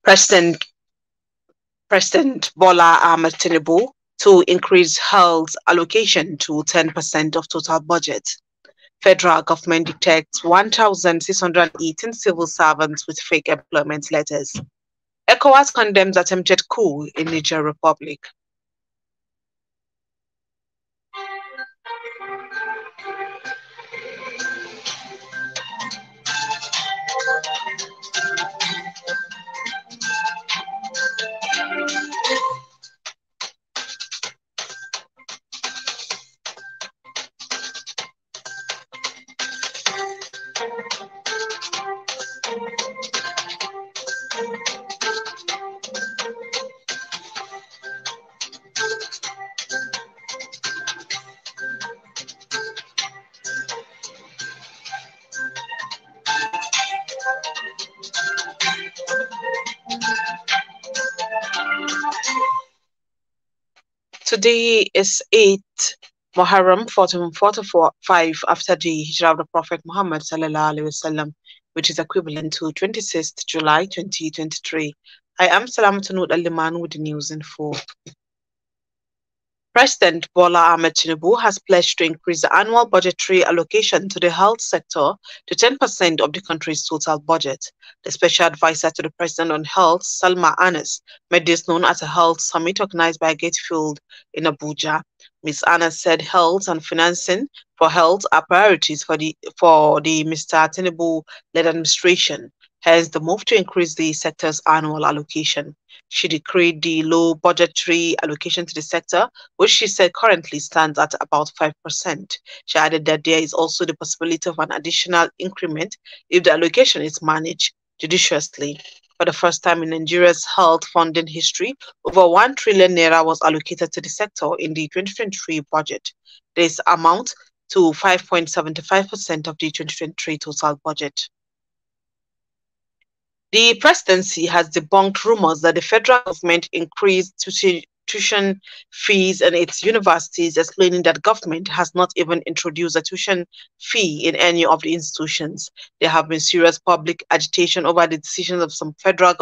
President Bola Ahmed Tinubu to increase health allocation to 10% of total budget. Federal government detects 1,618 civil servants with fake employment letters. ECOWAS condemns attempted coup in Niger Republic. Today is 8th Muharram 1445 after the Hijrah of the Prophet Muhammad sallallahu alaihi wasallam, which is equivalent to 26th July 2023. I am Salamatu Al-Liman with the news in full. President Bola Ahmed Tinubu has pledged to increase the annual budgetary allocation to the health sector to 10% of the country's total budget. The special advisor to the President on Health, Salma Anas, made this known at a health summit organized by Gatefield in Abuja. Ms. Anas said health and financing for health are priorities for the Mr. Tinubu-led administration. Hence, the move to increase the sector's annual allocation. She decreed the low budgetary allocation to the sector, which she said currently stands at about 5%. She added that there is also the possibility of an additional increment if the allocation is managed judiciously. For the first time in Nigeria's health funding history, over 1 trillion naira was allocated to the sector in the 2023 budget. This amounts to 5.75% of the 2023 total budget. The presidency has debunked rumors that the federal government increased tuition fees in its universities, explaining that government has not even introduced a tuition fee in any of the institutions. There have been serious public agitation over the decisions of some federal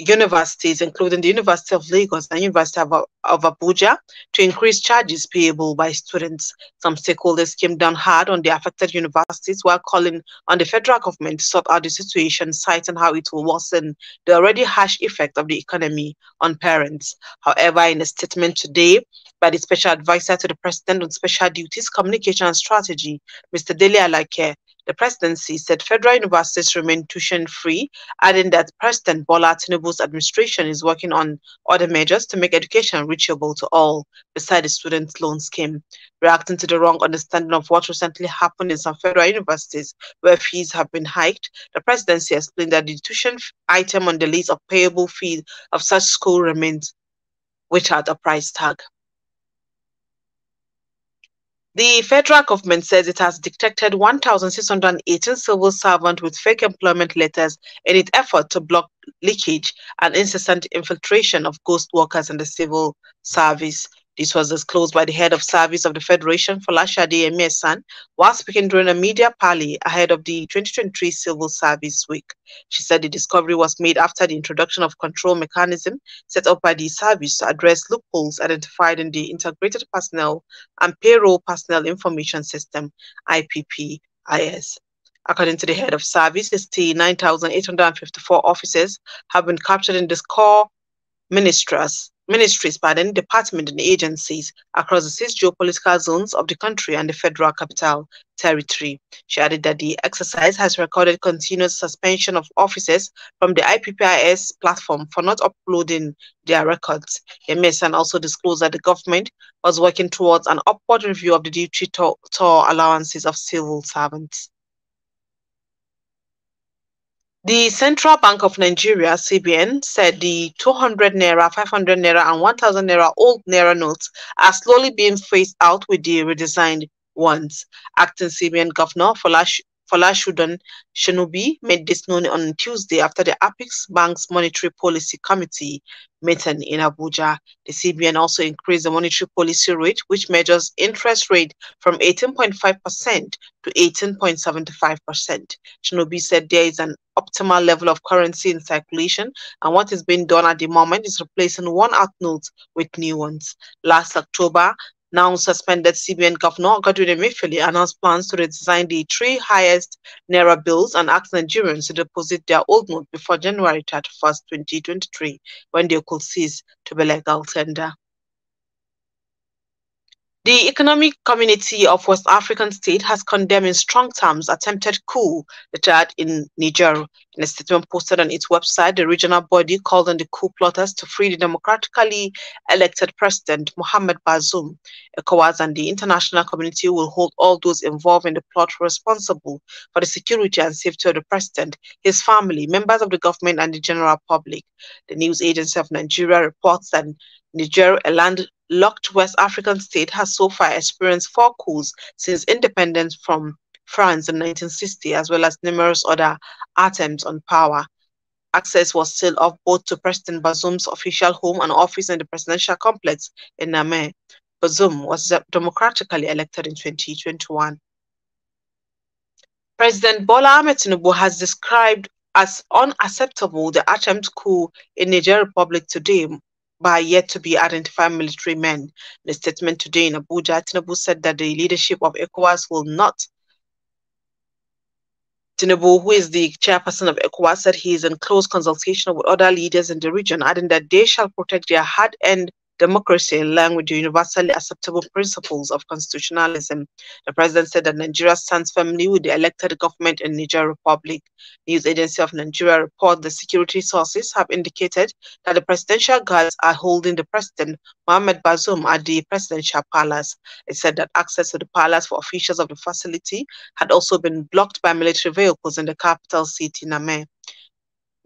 universities, including the University of Lagos and University of Abuja, to increase charges payable by students. Some stakeholders came down hard on the affected universities while calling on the federal government to sort out the situation, citing how it will worsen the already harsh effect of the economy on parents. However, in a statement today by the special advisor to the president on special duties, communication and strategy, Mr. Dele Alake, the presidency said federal universities remain tuition-free, adding that President Bola Tinubu's administration is working on other measures to make education reachable to all, besides the student loan scheme. Reacting to the wrong understanding of what recently happened in some federal universities where fees have been hiked, the presidency explained that the tuition item on the list of payable fees of such school remains without a price tag. The federal government says it has detected 1,618 civil servants with fake employment letters in its effort to block leakage and incessant infiltration of ghost workers in the civil service. This was disclosed by the head of service of the Federation, Folashade Emesan, while speaking during a media parley ahead of the 2023 Civil Service Week. She said the discovery was made after the introduction of control mechanism set up by the service to address loopholes identified in the Integrated Personnel and Payroll Personnel Information System, IPPIS. According to the head of service, 9,854 officers have been captured in the core ministries, departments and agencies across the 6 geopolitical zones of the country and the Federal Capital Territory. She added that the exercise has recorded continuous suspension of officers from the IPPIS platform for not uploading their records. Emerson also disclosed that the government was working towards an upward review of the duty tour allowances of civil servants. The Central Bank of Nigeria, CBN, said the 200 naira, 500 naira, and 1,000 naira old naira notes are slowly being phased out with the redesigned ones. Acting CBN Governor Folashudon Shinobi made this known on Tuesday after the Apex Bank's Monetary Policy Committee meeting in Abuja. The CBN also increased the monetary policy rate, which measures interest rate from 18.5% to 18.75%. Shinobi said there is an optimal level of currency in circulation, and what is being done at the moment is replacing worn-out notes with new ones. Last October, now suspended CBN Governor Godwin Emefiele announced plans to redesign the three highest Naira bills and asked Nigerians to deposit their old note before January 31st, 2023, when they could cease to be legal tender. The Economic Community of West African States has condemned in strong terms attempted coup that in Niger. In a statement posted on its website, the regional body called on the coup plotters to free the democratically elected president, Mohamed Bazoum. ECOWAS and the international community will hold all those involved in the plot responsible for the security and safety of the president, his family, members of the government, and the general public. The news agency of Nigeria reports that Niger, a landlocked West African state, has so far experienced 4 coups since independence from France in 1960, as well as numerous other attempts on power. Access was sealed off both to President Bazoum's official home and office in the presidential complex in Niamey. Bazoum was democratically elected in 2021. President Bola Ahmed Tinubu has described as unacceptable the attempt coup in Niger Republic today by yet to be identified military men. In a statement today in Abuja, Tinubu said that the leadership of ECOWAS will not. Tinubu, who is the chairperson of ECOWAS, said he is in close consultation with other leaders in the region, adding that they shall protect their hard-earned democracy in line with the universally acceptable principles of constitutionalism. The president said that Nigeria stands firmly with the elected government in Niger Republic. News agency of Nigeria report the security sources have indicated that the presidential guards are holding the president, Mohamed Bazoum, at the presidential palace. It said that access to the palace for officials of the facility had also been blocked by military vehicles in the capital city, Niamey.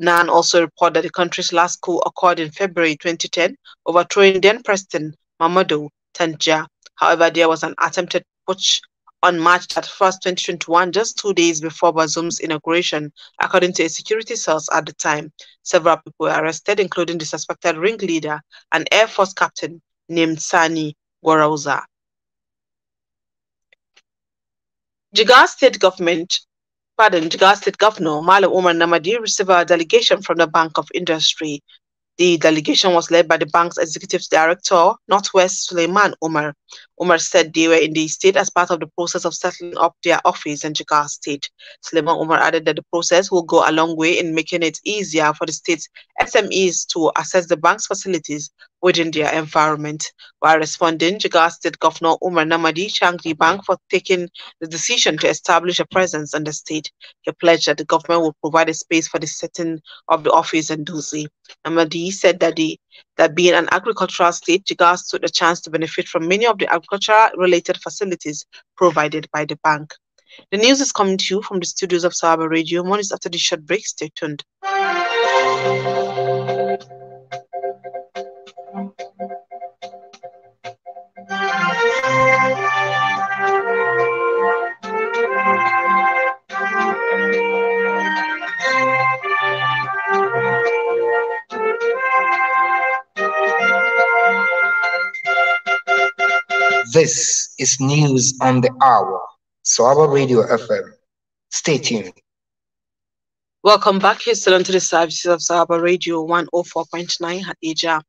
NAN also reported that the country's last coup occurred in February 2010, overthrowing then-President Mamadou Tandja. However, there was an attempted putsch on March 31st, 2021, just 2 days before Bazoum's inauguration, according to a security source at the time. Several people were arrested, including the suspected ringleader, an Air Force captain named Sani Gwarauza. Jigawa State Governor Malam Umar Namadi received a delegation from the Bank of Industry. The delegation was led by the bank's executive director, Northwest Suleiman Umar. Umar said they were in the state as part of the process of settling up their office in Jigawa State. Suleiman Umar added that the process will go a long way in making it easier for the state's SMEs to access the bank's facilities within their environment. While responding, Jigawa State Governor Umar Namadi thanked the bank for taking the decision to establish a presence in the state. He pledged that the government will provide a space for the setting of the office in Dutse. Namadi said that being an agricultural state, Jigawa stood a chance to benefit from many of the agriculture-related facilities provided by the bank. The news is coming to you from the studios of Sawaba Radio. More is after this short break. Stay tuned. This is News on the Hour, Sawaba Radio FM. Stay tuned. Welcome back. Here still onto the services of Sawaba Radio 104.9 Hadija.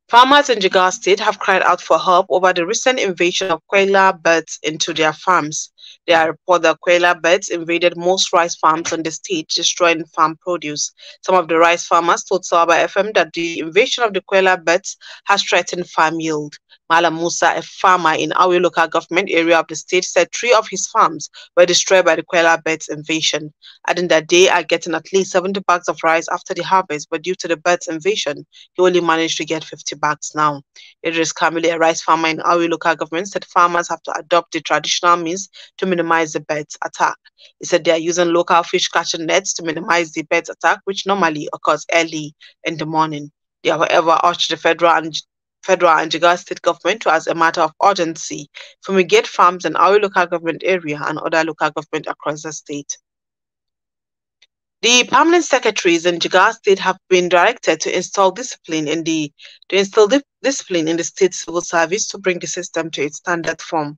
Farmers in Jigawa State have cried out for help over the recent invasion of koala birds into their farms. There are reports that koala birds invaded most rice farms in the state, destroying farm produce. Some of the rice farmers told Sawaba FM that the invasion of the koala birds has threatened farm yield. Malam Musa, a farmer in Awi local government area of the state, said 3 of his farms were destroyed by the koala birds invasion, adding that they are getting at least 70 bags of rice after the harvest, but due to the birds invasion, he only managed to get 50 bags now. Idris Kamili, a rice farmer in Awi local government, said farmers have to adopt the traditional means to minimize the birds' attack. He said they are using local fish catching nets to minimize the birds' attack, which normally occurs early in the morning. They, however, urged the federal and Jigawa state government to, as a matter of urgency, fumigate farms in our local government area and other local government across the state. The permanent secretaries in Jigawa State have been directed to instill discipline in the state civil service to bring the system to its standard form.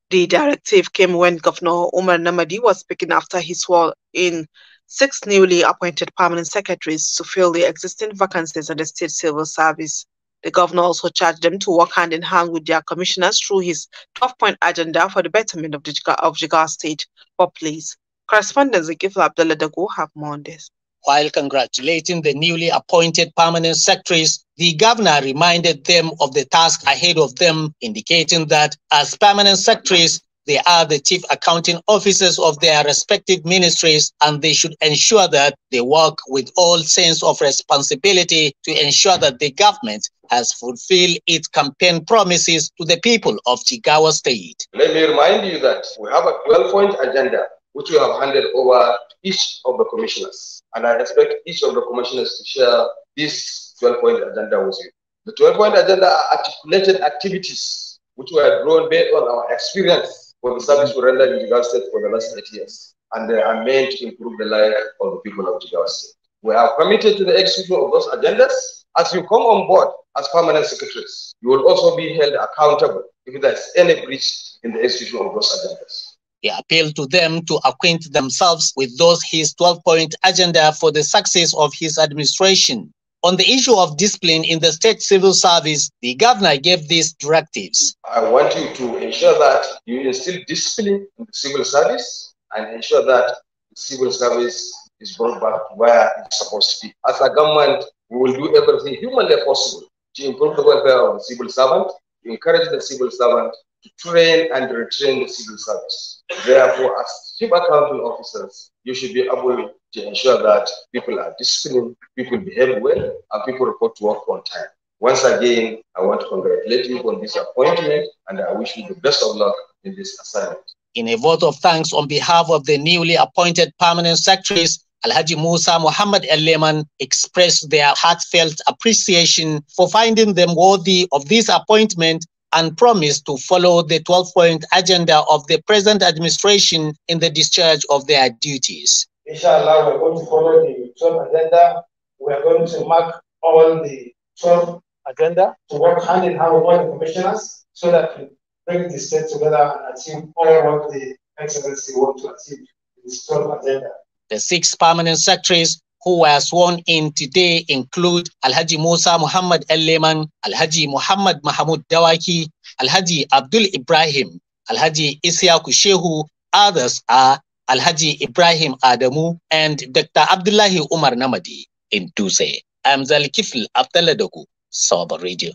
The directive came when Governor Umar Namadi was speaking after he swore in 6 newly appointed permanent secretaries to fill the existing vacancies in the state civil service. The governor also charged them to work hand in hand with their commissioners through his 12-point agenda for the betterment of Jigawa State populace. Correspondent Zakif Abdullah Dago have more on this. While congratulating the newly appointed permanent secretaries, the governor reminded them of the task ahead of them, indicating that as permanent secretaries, they are the chief accounting officers of their respective ministries, and they should ensure that they work with all sense of responsibility to ensure that the government has fulfilled its campaign promises to the people of Jigawa State. Let me remind you that we have a 12-point agenda which we have handed over to each of the commissioners. And I expect each of the commissioners to share this 12-point agenda with you. The 12-point agenda are articulated activities which were drawn based on our experience for the service we rendered in Jigawa State for the last 8 years. And they are meant to improve the life of the people of Jigawa State. We are committed to the execution of those agendas. As you come on board as permanent secretaries, you will also be held accountable if there is any breach in the execution of those agendas. He appealed to them to acquaint themselves with his 12-point agenda for the success of his administration. On the issue of discipline in the state civil service, the governor gave these directives. I want you to ensure that you instill discipline in the civil service and ensure that the civil service is brought back to where it's supposed to be. As a government, we will do everything humanly possible to improve the welfare of the civil servant, to encourage the civil servant, to train and retrain the civil service. Therefore, as chief accounting officers, you should be able to ensure that people are disciplined, people behave well, and people report to work on time. Once again, I want to congratulate you on this appointment, and I wish you the best of luck in this assignment. In a vote of thanks on behalf of the newly appointed permanent secretaries, Alhaji Musa Muhammad El-Leman expressed their heartfelt appreciation for finding them worthy of this appointment and promised to follow the 12-point agenda of the present administration in the discharge of their duties. Inshallah, we're going to follow the 12 agenda. We're going to mark all the 12 agenda to work hand in hand with all the commissioners so that we bring the state together and achieve all what the Excellency wants to achieve in this 12 agenda. The 6 permanent secretaries who were sworn in today include Alhaji Musa Muhammad El-Leman, Alhaji Muhammad Mahmoud Dawaki, Alhaji Abdul Ibrahim, Alhaji Isyaku Shehu. Others are Alhaji Ibrahim Adamu and Dr. Abdullahi Umar Namadi in Duse. I'm Zalikifil Abdullah Dogu, Sawaba Radio.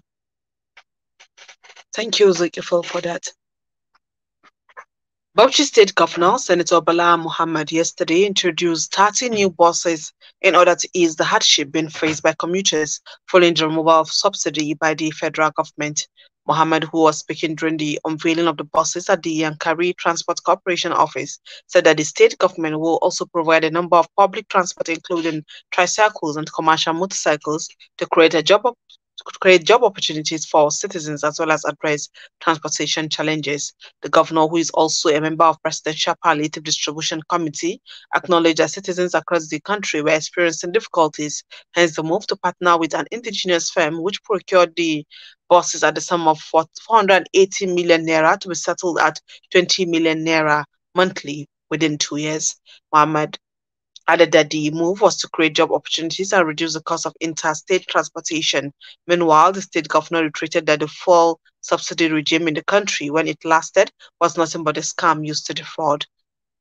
Thank you, Zakifil, for that. Bauchi State Governor Senator Bala Muhammad yesterday introduced 30 new buses in order to ease the hardship being faced by commuters following the removal of subsidy by the federal government. Muhammad, who was speaking during the unveiling of the buses at the Yankari Transport Corporation office, said that the state government will also provide a number of public transport, including tricycles and commercial motorcycles, to create job opportunities for citizens as well as address transportation challenges. The governor, who is also a member of Presidential Palliative Distribution Committee, acknowledged that citizens across the country were experiencing difficulties, hence the move to partner with an indigenous firm which procured the buses at the sum of 480 million naira to be settled at 20 million naira monthly within 2 years. Mohammed added that the move was to create job opportunities and reduce the cost of interstate transportation. Meanwhile, the state governor reiterated that the full subsidy regime in the country, when it lasted, was nothing but a scam used to defraud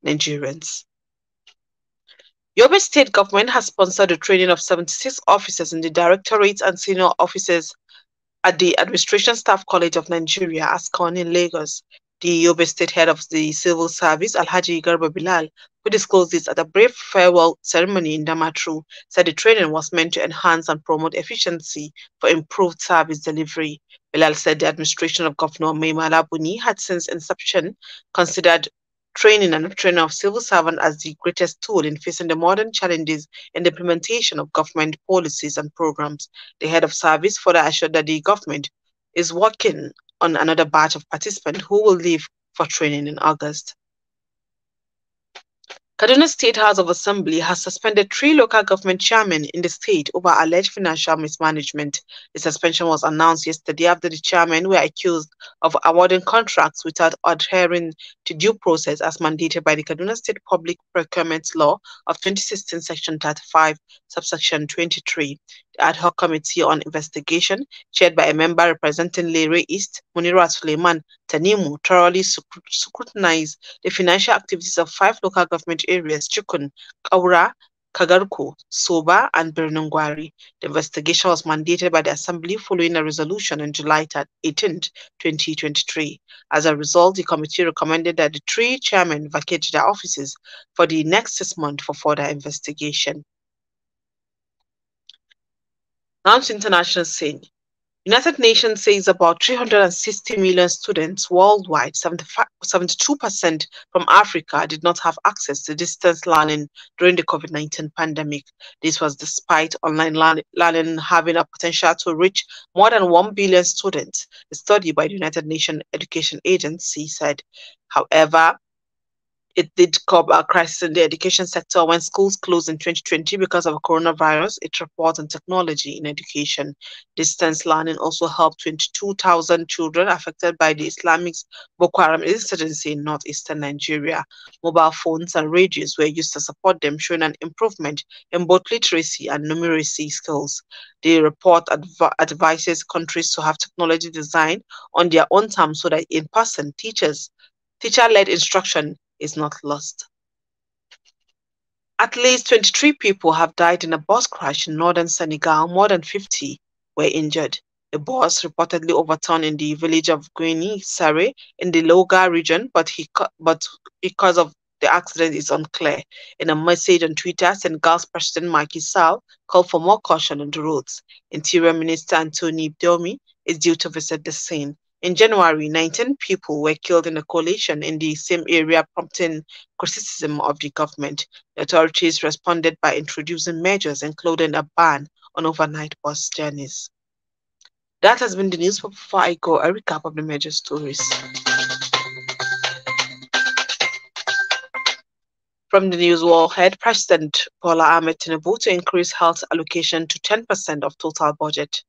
Nigerians. Yobe State government has sponsored the training of 76 officers in the directorates and senior officers at the Administration Staff College of Nigeria, ASCON in Lagos. The Yobe State head of the civil service, Alhaji Garba Bilal, who disclosed this at a brief farewell ceremony in Damaturu, said the training was meant to enhance and promote efficiency for improved service delivery. Bilal said the administration of Governor Maimala Buni had since inception considered training and training of civil servants as the greatest tool in facing the modern challenges in the implementation of government policies and programs. The head of service further assured that the government is working on another batch of participants who will leave for training in August. Kaduna State House of Assembly has suspended 3 local government chairmen in the state over alleged financial mismanagement. The suspension was announced yesterday after the chairmen were accused of awarding contracts without adhering to due process as mandated by the Kaduna State Public Procurement Law of 2016, Section 35, subsection 23. The ad hoc committee on investigation, chaired by a member representing Lere East, Munira Suleiman Tanimu, thoroughly scrutinized the financial activities of 5 local government areas: Chukun, Kaura, Kagarko, Soba, and Birnungwari. The investigation was mandated by the Assembly following a resolution on July 18, 2023. As a result, the committee recommended that the 3 chairmen vacate their offices for the next 6 months for further investigation. Now to international scene. United Nations says about 360 million students worldwide, 72% from Africa, did not have access to distance learning during the COVID-19 pandemic. This was despite online learning having a potential to reach more than 1 billion students, a study by the United Nations Education Agency said. However, it did curb a crisis in the education sector when schools closed in 2020 because of coronavirus, it reports on technology in education. Distance learning also helped 22,000 children affected by the Islamic Boko Haram insurgency in northeastern Nigeria. Mobile phones and radios were used to support them, showing an improvement in both literacy and numeracy skills. The report advises countries to have technology design on their own terms so that in-person teacher-led instruction is not lost. At least 23 people have died in a bus crash in northern Senegal. More than 50 were injured. The bus reportedly overturned in the village of Guini Sare in the Loga region, but because of the accident is unclear. In a message on Twitter, Senegal's President Macky Sall called for more caution on the roads. Interior Minister Anthony Bdomi is due to visit the scene. In January, 19 people were killed in a collision in the same area, prompting criticism of the government. The authorities responded by introducing measures including a ban on overnight bus journeys. That has been the news. Before I go, a recap of the major stories. From the news warhead, President Bola Ahmed Tinubu to increase health allocation to 10% of total budget.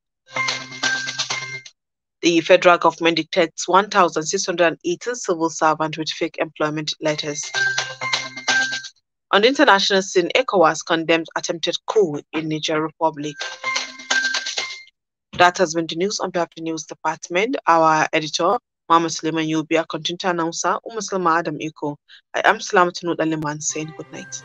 The federal government dictates 1,618 civil servants with fake employment letters. On the international scene, ECOWAS condemned attempted coup in Niger Republic. That has been the news on behalf of the news department. Our editor, Muhammad Suleiman Yubia, content announcer, Muslima Adam Iko. I am Salamatunu Aliman saying good night.